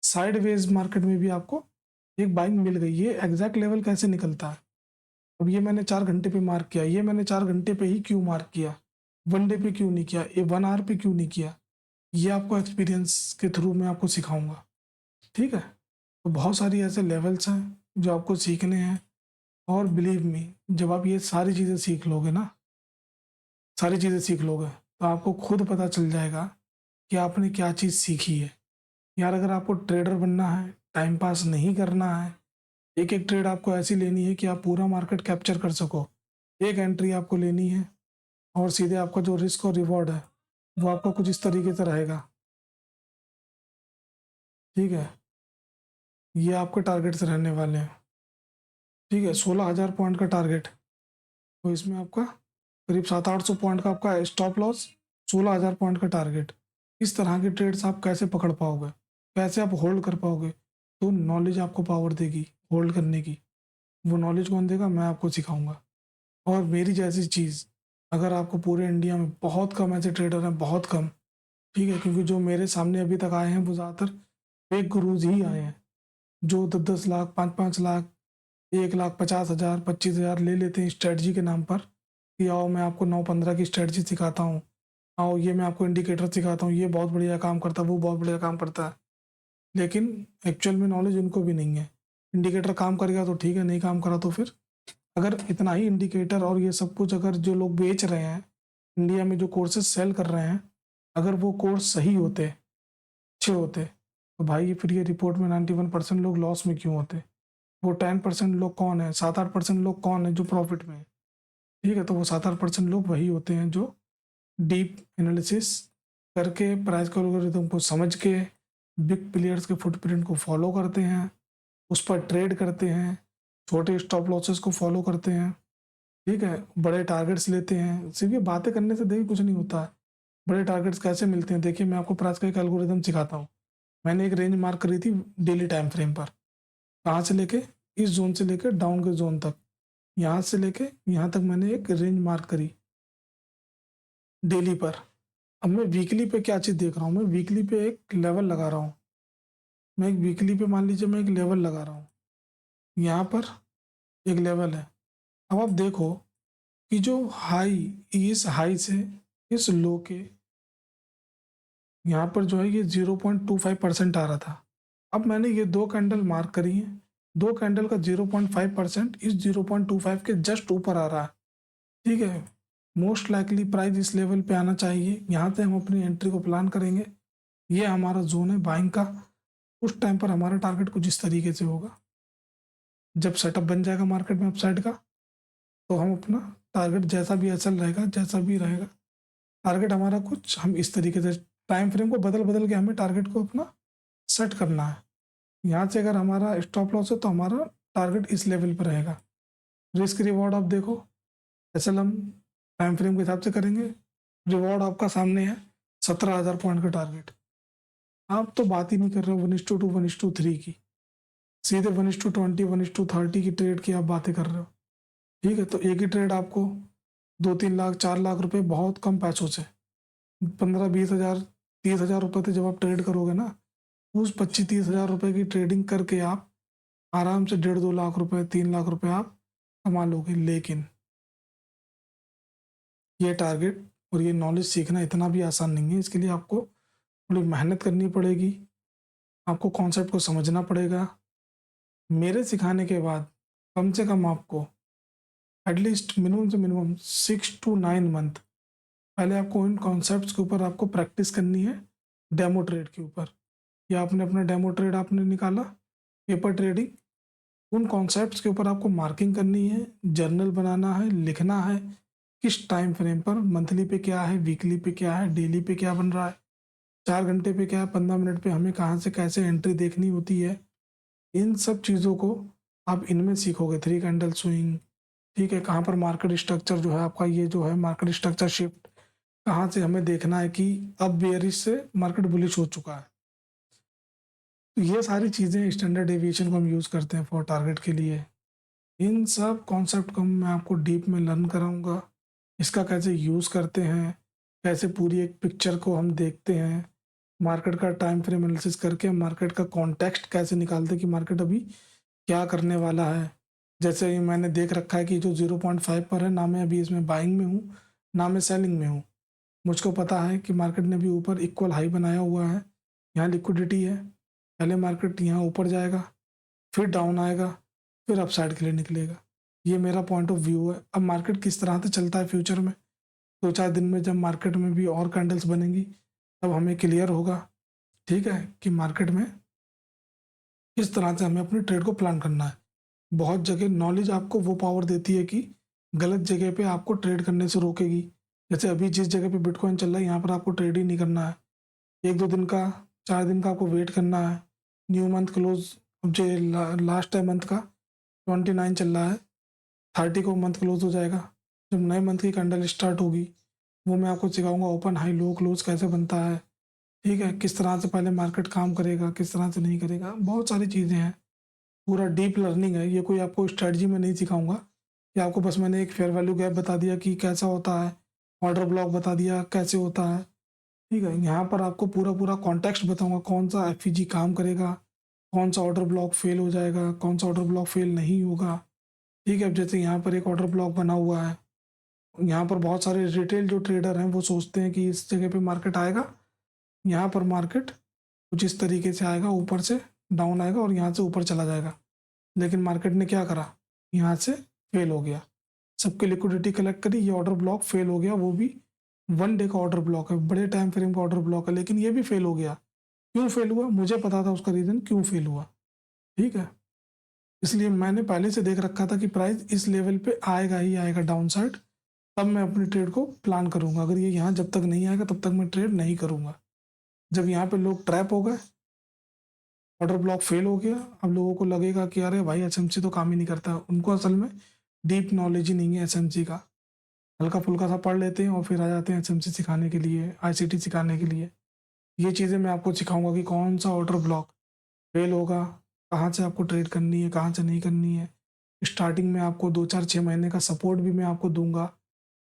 साइडवेज मार्केट में भी आपको एक बाइंग मिल गई। ये एग्जैक्ट लेवल कैसे निकलता है, अब ये मैंने 4 घंटे पे मार्क किया, ये मैंने 4 घंटे पे ही क्यों मार्क किया, 1 डे पे क्यों नहीं किया, ये 1 आवर पे क्यों नहीं किया, ये आपको एक्सपीरियंस के थ्रू मैं आपको सिखाऊंगा, ठीक है। तो बहुत सारी ऐसे लेवल्स हैं जो आपको सीखने हैं, और बिलीव मी, जब आप ये सारी चीज़ें सीख लोगे ना, सारी चीज़ें सीख लोगे तो आपको खुद पता चल जाएगा कि आपने क्या चीज़ सीखी है। यार अगर आपको ट्रेडर बनना है, टाइम पास नहीं करना है, एक एक ट्रेड आपको ऐसी लेनी है कि आप पूरा मार्केट कैप्चर कर सको। एक एंट्री आपको लेनी है और सीधे आपका जो रिस्क और रिवॉर्ड है वो आपका कुछ इस तरीके से रहेगा, ठीक है। ये आपके टारगेट्स रहने वाले हैं, ठीक है। 16,000 पॉइंट का टारगेट, तो इसमें आपका करीब 700-800 पॉइंट का आपका स्टॉप लॉस, 16,000 पॉइंट का टारगेट। इस तरह के ट्रेड्स आप कैसे पकड़ पाओगे, कैसे आप होल्ड कर पाओगे, तो नॉलेज आपको पावर देगी होल्ड करने की। वो नॉलेज कौन देगा, मैं आपको सिखाऊंगा। और मेरी जैसी चीज़ अगर आपको पूरे इंडिया में बहुत कम ऐसे ट्रेडर हैं, बहुत कम, ठीक है, क्योंकि जो मेरे सामने अभी तक आए हैं वो ज़्यादातर फेक गुरुज ही आए हैं, जो 10-10 लाख, 5-5 लाख, 1,50,000, 25,000 ले लेते हैं स्ट्रेटजी के नाम पर कि आओ मैं आपको 9-15 की स्ट्रेटजी सिखाता हूँ, आओ ये मैं आपको इंडिकेटर सिखाता हूँ, ये बहुत बढ़िया काम करता है, वो बहुत बढ़िया काम करता है। लेकिन एक्चुअल में नॉलेज उनको भी नहीं है। इंडिकेटर काम करेगा तो ठीक है, नहीं काम करा तो फिर। अगर इतना ही इंडिकेटर और ये सब कुछ अगर जो लोग बेच रहे हैं इंडिया में, जो कोर्सेज सेल कर रहे हैं, अगर वो कोर्स सही होते, अच्छे होते, तो भाई फिर ये रिपोर्ट में 91% लोग लॉस में क्यों होते। वो 10% लोग कौन है, 7-8% लोग कौन है जो प्रॉफिट में है, ठीक है। तो वो 7-8% लोग वही होते हैं जो डीप एनालिसिस करके, प्राइस के एल्गोरिथम को समझ के, बिग प्लेयर्स के फुटप्रिंट को फॉलो करते हैं, उस पर ट्रेड करते हैं, छोटे स्टॉप लॉसेस को फॉलो करते हैं, ठीक है। बड़े टारगेट्स लेते हैं, सिर्फ ये बातें करने से देखिए कुछ नहीं होता है। बड़े टारगेट्स कैसे मिलते हैं, देखिए मैं आपको प्राइस का एक एल्गोरिथम सिखाता हूँ। मैंने एक रेंज मार्क करी थी डेली टाइम फ्रेम पर, कहाँ से लेके, इस जोन से लेकर डाउन के जोन तक, यहाँ से लेके यहाँ तक मैंने एक रेंज मार्क करी डेली पर। अब मैं वीकली पे क्या चीज़ देख रहा हूँ, मैं वीकली पे एक लेवल लगा रहा हूँ। मैं एक वीकली पे मान लीजिए मैं एक लेवल लगा रहा हूँ, यहाँ पर एक लेवल है। अब आप देखो कि जो हाई, इस हाई से इस लो के यहाँ पर जो है ये 0.25% आ रहा था। अब मैंने ये दो कैंडल मार्क करी हैं, दो कैंडल का 0.5% इस 0.25 के जस्ट ऊपर आ रहा है, ठीक है। मोस्ट लाइकली प्राइस इस लेवल पे आना चाहिए, यहाँ से हम अपनी एंट्री को प्लान करेंगे। ये हमारा जोन है बाइंग का। उस टाइम पर हमारा टारगेट कुछ इस तरीके से होगा। जब सेटअप बन जाएगा मार्केट में अपसाइड का, तो हम अपना टारगेट जैसा भी एसएल रहेगा, जैसा भी रहेगा टारगेट हमारा कुछ, हम इस तरीके से टाइम फ्रेम को बदल बदल के हमें टारगेट को अपना सेट करना है। यहाँ से अगर हमारा स्टॉप लॉस है तो हमारा टारगेट इस लेवल पर रहेगा। रिस्क रिवॉर्ड आप देखो, एसएल हम टाइम फ्रेम के हिसाब से करेंगे। रिवॉर्ड आपका सामने है, 17,000 पॉइंट का टारगेट। आप तो बात ही नहीं कर रहे हो 1:2 1:3 की। सीधे 1:20 1:30 की ट्रेड की आप बातें कर रहे हो। ठीक है, तो एक ही ट्रेड आपको 2-3 लाख 4 लाख रुपए बहुत कम पैसों से 15-20 हज़ार 30 हज़ार रुपये से जब आप ट्रेड करोगे ना, उस 25-30 हज़ार रुपये की ट्रेडिंग करके आप आराम से 1.5-2 लाख रुपए 3 लाख रुपए आप कमा लोगे। लेकिन ये टारगेट और ये नॉलेज सीखना इतना भी आसान नहीं है। इसके लिए आपको थोड़ी मेहनत करनी पड़ेगी, आपको कॉन्सेप्ट को समझना पड़ेगा। मेरे सिखाने के बाद कम से कम आपको एटलीस्ट मिनिमम से मिनिमम 6 to 9 मंथ पहले आपको इन कॉन्सेप्ट्स के ऊपर आपको प्रैक्टिस करनी है, डेमो ट्रेड के ऊपर। या आपने अपना डेमो ट्रेड आपने निकाला, पेपर ट्रेडिंग, उन कॉन्सेप्ट्स के ऊपर आपको मार्किंग करनी है, जर्नल बनाना है, लिखना है किस टाइम फ्रेम पर, मंथली पे क्या है, वीकली पे क्या है, डेली पे क्या बन रहा है, 4 घंटे पे क्या है, 15 मिनट पे हमें कहाँ से कैसे एंट्री देखनी होती है। इन सब चीज़ों को आप इनमें सीखोगे। 3 कैंडल स्विंग, ठीक है, कहाँ पर मार्केट स्ट्रक्चर जो है आपका, ये जो है मार्केट स्ट्रक्चर शिफ्ट कहाँ से हमें देखना है कि अब बेयरिश से मार्केट बुलिश हो चुका है। तो ये सारी चीज़ें स्टैंडर्ड डेविएशन को हम यूज़ करते हैं फॉर टारगेट के लिए। इन सब कॉन्सेप्ट को मैं आपको डीप में लर्न कराऊंगा, इसका कैसे यूज़ करते हैं, कैसे पूरी एक पिक्चर को हम देखते हैं, मार्केट का टाइम फ्रेम एनालिसिस करके मार्केट का कॉन्टेक्स्ट कैसे निकालते हैं कि मार्केट अभी क्या करने वाला है। जैसे ही मैंने देख रखा है कि जो 0.5 पर है, ना मैं अभी इसमें बाइंग में हूँ ना मैं सेलिंग में हूँ। मुझको पता है कि मार्केट ने भी ऊपर इक्वल हाई बनाया हुआ है, यहाँ लिक्विडिटी है, पहले मार्केट यहाँ ऊपर जाएगा, फिर डाउन आएगा, फिर अपसाइड के लिए निकलेगा। ये मेरा पॉइंट ऑफ व्यू है। अब मार्केट किस तरह से चलता है फ्यूचर में, 2-4 दिन में जब मार्केट में भी और कैंडल्स बनेंगी तब हमें क्लियर होगा, ठीक है, कि मार्केट में किस तरह से हमें अपने ट्रेड को प्लान करना है। बहुत जगह नॉलेज आपको वो पावर देती है कि गलत जगह पे आपको ट्रेड करने से रोकेगी। जैसे अभी जिस जगह पे बिटकॉइन चल रहा है यहाँ पर आपको ट्रेड ही नहीं करना है। 1-2 दिन का, 4 दिन का आपको वेट करना है। न्यू मंथ क्लोज, जो लास्ट है मंथ का 29 चल रहा है, 30 को मंथ क्लोज हो जाएगा। जब नए मंथ की कैंडल स्टार्ट होगी वो मैं आपको सिखाऊंगा ओपन हाई लो क्लोज कैसे बनता है, ठीक है, किस तरह से पहले मार्केट काम करेगा, किस तरह से नहीं करेगा, बहुत सारी चीज़ें हैं। पूरा डीप लर्निंग है, ये कोई आपको स्ट्रेटजी में नहीं सिखाऊंगा कि आपको बस मैंने एक फेयर वैल्यू गैप बता दिया कि कैसा होता है, ऑर्डर ब्लॉक बता दिया कैसे होता है, ठीक है। यहाँ पर आपको पूरा पूरा कॉन्टेक्स्ट बताऊंगा, कौन सा एफ काम करेगा, कौन सा ऑर्डर ब्लॉक फेल हो जाएगा, कौन सा ऑर्डर ब्लॉक फेल नहीं होगा, ठीक है। अब जैसे यहाँ पर एक ऑर्डर ब्लॉक बना हुआ है, यहाँ पर बहुत सारे रिटेल जो ट्रेडर हैं वो सोचते हैं कि इस जगह पे मार्केट आएगा, यहाँ पर मार्केट कुछ इस तरीके से आएगा, ऊपर से डाउन आएगा और यहाँ से ऊपर चला जाएगा। लेकिन मार्केट ने क्या करा, यहाँ से फेल हो गया, सबकी लिक्विडिटी कलेक्ट करी, ये ऑर्डर ब्लॉक फेल हो गया। वो भी 1 डे का ऑर्डर ब्लॉक है, बड़े टाइम फ्रेम का ऑर्डर ब्लॉक है, लेकिन ये भी फेल हो गया। क्यों फेल हुआ, मुझे पता था उसका रीज़न क्यों फेल हुआ, ठीक है। इसलिए मैंने पहले से देख रखा था कि प्राइस इस लेवल पे आएगा ही आएगा डाउन साइड, तब मैं अपनी ट्रेड को प्लान करूंगा। अगर ये यहाँ जब तक नहीं आएगा तब तक मैं ट्रेड नहीं करूंगा। जब यहाँ पे लोग ट्रैप हो गए, ऑर्डर ब्लॉक फेल हो गया, अब लोगों को लगेगा कि अरे भाई एसएमसी तो काम ही नहीं करता। उनको असल में डीप नॉलेज ही नहीं है एसएमसी का, हल्का फुल्का सा पढ़ लेते हैं और फिर आ जाते हैं एसएमसी सिखाने के लिए, आईसीटी सिखाने के लिए। ये चीज़ें मैं आपको सिखाऊंगा कि कौन सा ऑर्डर ब्लॉक फेल होगा, कहाँ से आपको ट्रेड करनी है, कहाँ से नहीं करनी है। स्टार्टिंग में आपको 2-4-6 महीने का सपोर्ट भी मैं आपको दूंगा।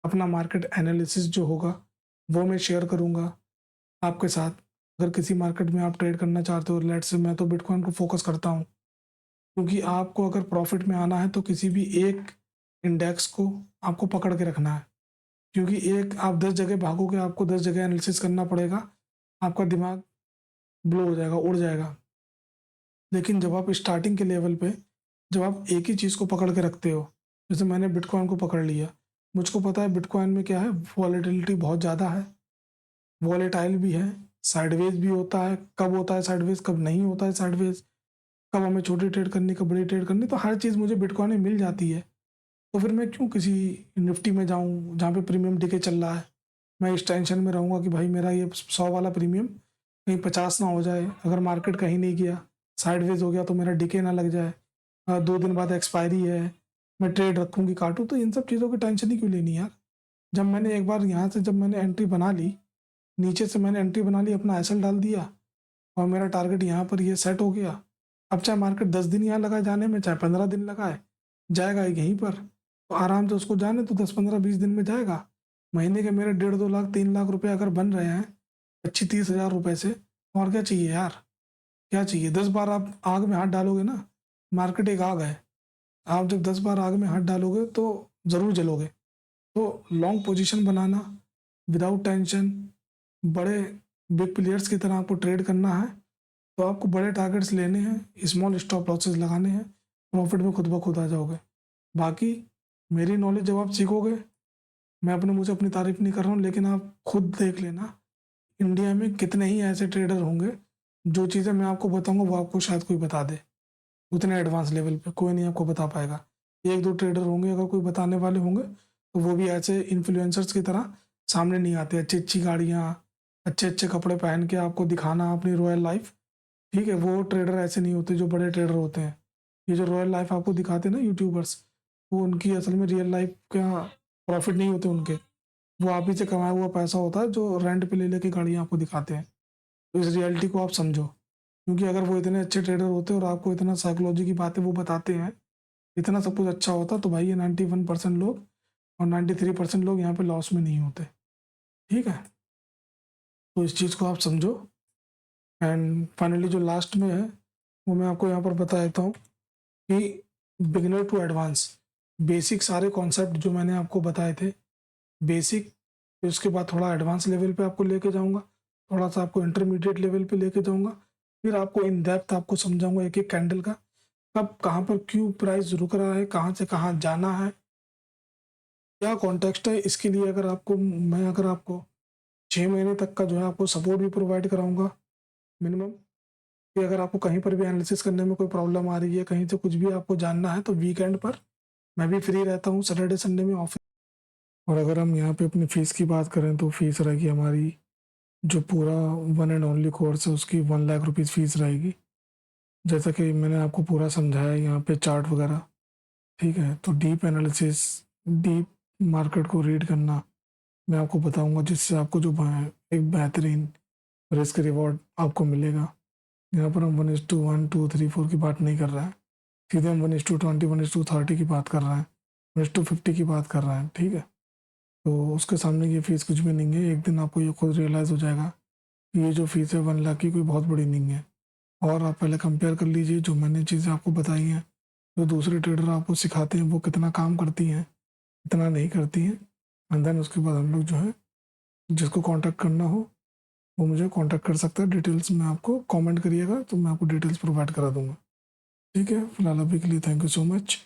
अपना मार्केट एनालिसिस जो होगा वो मैं शेयर करूंगा आपके साथ। अगर किसी मार्केट में आप ट्रेड करना चाहते हो, लेट्स से मैं तो बिटकॉइन को फोकस करता हूँ, क्योंकि आपको अगर प्रॉफिट में आना है तो किसी भी एक इंडेक्स को आपको पकड़ के रखना है। क्योंकि एक आप 10 जगह भागोगे, आपको 10 जगह एनालिसिस करना पड़ेगा, आपका दिमाग ब्लो हो जाएगा, उड़ जाएगा। लेकिन जब आप स्टार्टिंग के लेवल पे, जब आप एक ही चीज़ को पकड़ के रखते हो, जैसे मैंने बिटकॉइन को पकड़ लिया, मुझको पता है बिटकॉइन में क्या है, वॉलेटिलिटी बहुत ज़्यादा है, वॉलेटाइल भी है, साइडवेज भी होता है, कब होता है साइडवेज, कब नहीं होता है साइडवेज, कब हमें छोटी ट्रेड करनी, कब बड़ी ट्रेड करनी, तो हर चीज़ मुझे बिटकॉइन में मिल जाती है। तो फिर मैं क्यों किसी निफ्टी में जाऊँ जहाँ पे प्रीमियम डिके चल रहा है। मैं इस टेंशन में रहूँगा कि भाई मेरा ये 100 वाला प्रीमियम कहीं 50 ना हो जाए, अगर मार्केट कहीं नहीं गया, साइडवेज हो गया तो मेरा डिके ना लग जाए, 2 दिन बाद एक्सपायरी है, मैं ट्रेड रखूँ कि काटूँ। तो इन सब चीज़ों की टेंशन ही क्यों लेनी यार। जब मैंने एक बार यहाँ से जब मैंने एंट्री बना ली, नीचे से मैंने एंट्री बना ली, अपना एसएल डाल दिया और मेरा टारगेट यहाँ पर ये सेट हो गया, अब चाहे मार्केट 10 दिन यहाँ लगाए जाने में, चाहे 15 दिन लगाए, जाएगा ही यहीं पर। तो आराम से उसको जाने तो 10-15-20 दिन में जाएगा। महीने के मेरे 1.5-2 लाख 3 लाख रुपए अगर बन रहे हैं 25-30 हज़ार रुपए से, और क्या चाहिए यार, क्या चाहिए। 10 बार आप आग में हाथ डालोगे ना, मार्केट एक आग है, आप जब 10 बार आग में हाथ डालोगे तो ज़रूर जलोगे। तो लॉन्ग पोजीशन बनाना विदाउट टेंशन, बड़े बिग प्लेयर्स की तरह आपको ट्रेड करना है तो आपको बड़े टारगेट्स लेने हैं, स्मॉल स्टॉप लॉसेस लगाने हैं, प्रॉफिट में खुद ब खुद आ जाओगे। बाकी मेरी नॉलेज जब आप सीखोगे, मैं अपने मुँह से अपनी तारीफ नहीं कर रहा हूँ, लेकिन आप खुद देख लेना इंडिया में कितने ही ऐसे ट्रेडर होंगे जो चीज़ें मैं आपको बताऊंगा वो आपको शायद कोई बता दे। उतने एडवांस लेवल पे कोई नहीं आपको बता पाएगा। एक दो ट्रेडर होंगे अगर कोई बताने वाले होंगे, तो वो भी ऐसे इन्फ्लुएंसर्स की तरह सामने नहीं आते, अच्छी अच्छी गाड़ियाँ, अच्छे अच्छे कपड़े पहन के आपको दिखाना अपनी रॉयल लाइफ। ठीक है, वो ट्रेडर ऐसे नहीं होते जो बड़े ट्रेडर होते हैं। ये जो रॉयल लाइफ आपको दिखाते हैं ना यूट्यूबर्स, वो उनकी असल में रियल लाइफ का प्रॉफिट नहीं होते उनके। वो आप ही से कमाया हुआ पैसा होता है जो रेंट पे ले लेके गाड़ियाँ आपको दिखाते हैं। तो इस रियलिटी को आप समझो, क्योंकि अगर वो इतने अच्छे ट्रेडर होते और आपको इतना साइकोलॉजी की बातें वो बताते हैं, इतना सब कुछ अच्छा होता, तो भाई ये 91% लोग और 93% लोग यहाँ पे लॉस में नहीं होते। ठीक है, तो इस चीज़ को आप समझो। एंड फाइनली जो लास्ट में है वो मैं आपको यहाँ पर बता देता हूँ कि बिगिनर टू एडवांस, बेसिक सारे कॉन्सेप्ट जो मैंने आपको बताए थे, बेसिक, फिर उसके बाद थोड़ा एडवांस लेवल पे आपको लेके जाऊंगा, थोड़ा सा आपको इंटरमीडिएट लेवल पे लेके जाऊंगा, फिर आपको इन डेप्थ आपको समझाऊंगा एक एक कैंडल का, कब कहाँ पर क्यों प्राइस रुक रहा है, कहाँ से कहाँ जाना है, क्या कॉन्टेक्स्ट है। इसके लिए अगर आपको 6 महीने तक का जो है आपको सपोर्ट भी प्रोवाइड कराऊंगा मिनिमम, कि अगर आपको कहीं पर भी एनालिसिस करने में कोई प्रॉब्लम आ रही है, कहीं से कुछ भी आपको जानना है, तो वीकेंड पर मैं भी फ्री रहता हूँ, सैटरडे संडे में ऑफिस। और अगर हम यहाँ पे अपनी फ़ीस की बात करें तो फीस रहेगी हमारी, जो पूरा वन एंड ओनली कोर्स है उसकी 1 लाख रुपीज़ फ़ीस रहेगी। जैसा कि मैंने आपको पूरा समझाया यहाँ पे चार्ट वगैरह। ठीक है, तो डीप एनालिसिस, डीप मार्केट को रीड करना मैं आपको बताऊंगा, जिससे आपको जो एक बेहतरीन रिस्क रिवॉर्ड आपको मिलेगा। यहाँ पर हम 1:1 2 3 4 की बात नहीं कर रहे हैं, सीधे हम 1:20 1:30 की बात कर रहे हैं, 1:50 की बात कर रहे हैं। ठीक है, तो उसके सामने ये फीस कुछ भी नहीं है। एक दिन आपको ये खुद रियलाइज़ हो जाएगा कि ये जो फीस है 1 लाख की कोई बहुत बड़ी नहीं है। और आप पहले कंपेयर कर लीजिए जो मैंने चीज़ें आपको बताई हैं, जो दूसरे ट्रेडर आपको सिखाते हैं वो कितना काम करती हैं, इतना नहीं करती हैं। एंड देन उसके बाद हम लोग जो है, जिसको कांटेक्ट करना हो वो मुझे कांटेक्ट कर सकता है। डिटेल्स में आपको कमेंट करिएगा तो मैं आपको डिटेल्स प्रोवाइड करा दूंगा। ठीक है, फिलहाल अभी के लिए थैंक यू सो मच।